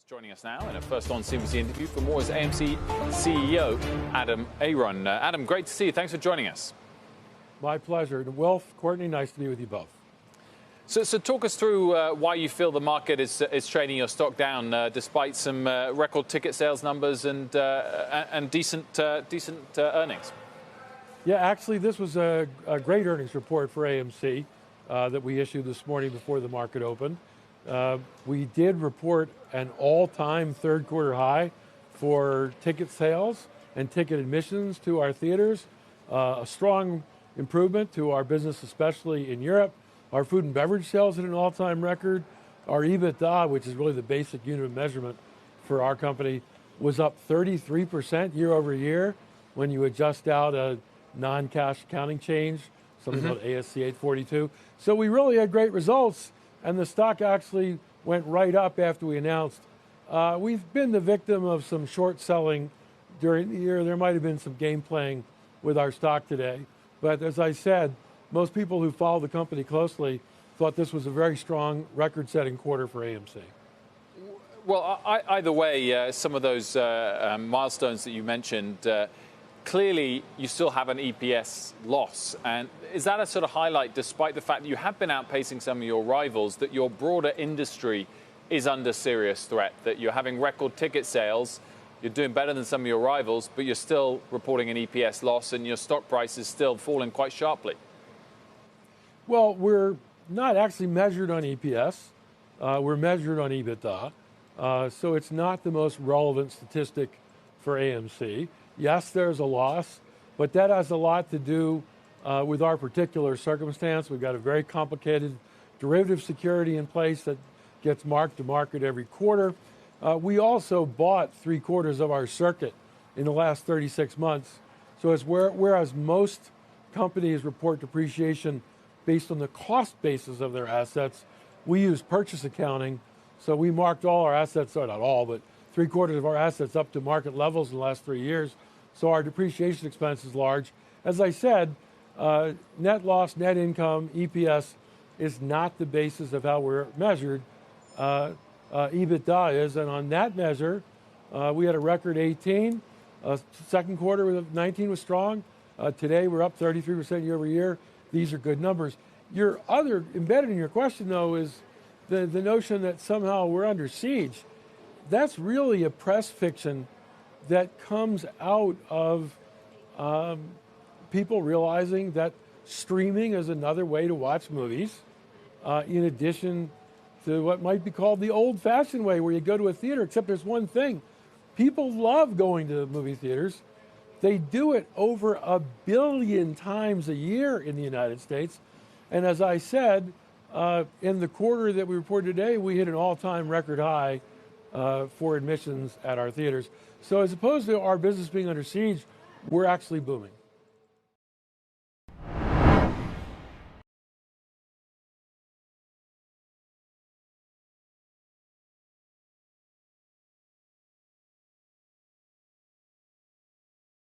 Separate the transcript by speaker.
Speaker 1: Joining us now in a first on CNBC interview for more is AMC CEO Adam Aron. Adam, great to see you. Thanks for joining us.
Speaker 2: My pleasure. Wilf, Courtney, nice to be with you both.
Speaker 1: So talk us through why you feel the market is trading your stock down despite some record ticket sales numbers and decent earnings.
Speaker 2: Yeah, actually, this was a great earnings report for AMC that we issued this morning before the market opened. We did report an all-time third quarter high for ticket sales and ticket admissions to our theaters, a strong improvement to our business, especially in Europe. Our food and beverage sales at an all-time record. Our EBITDA, which is really the basic unit of measurement for our company, was up 33% year over year when you adjust out a non-cash accounting change, something called ASC 842. So we really had great results, and the stock actually went right up after we announced. We've been the victim of some short selling during the year. There might have been some game playing with our stock today. But as I said, most people who follow the company closely thought this was a very strong record-setting quarter for AMC.
Speaker 1: Well, either way, some of those milestones that you mentioned, clearly you still have an EPS loss. And is that a sort of highlight, despite the fact that you have been outpacing some of your rivals, that your broader industry is under serious threat, that you're having record ticket sales, you're doing better than some of your rivals, but you're still reporting an EPS loss and your stock price is still falling quite sharply?
Speaker 2: Well, we're not actually measured on EPS. We're measured on EBITDA. So it's not the most relevant statistic for AMC. Yes, there's a loss, but that has a lot to do with our particular circumstance. We've got a very complicated derivative security in place that gets marked to market every quarter. We also bought 3/4 of our circuit in the last 36 months. So whereas most companies report depreciation based on the cost basis of their assets, we use purchase accounting. So we marked all our assets, or not all, but 3/4 of our assets up to market levels in the last 3 years. So our depreciation expense is large. As I said, net loss, net income, EPS is not the basis of how we're measured. EBITDA is, and on that measure, we had a record 18. Second quarter of 19 was strong. Today we're up 33% year over year. These are good numbers. Your other, embedded in your question though, is the notion that somehow we're under siege. That's really a press fiction that comes out of people realizing that streaming is another way to watch movies, in addition to what might be called the old-fashioned way, where you go to a theater, except there's one thing. People love going to movie theaters. They do it over 1 billion times a year in the United States. And as I said, in the quarter that we reported today, we hit an all-time record high for admissions at our theaters. So as opposed to our business being under siege, we're actually booming.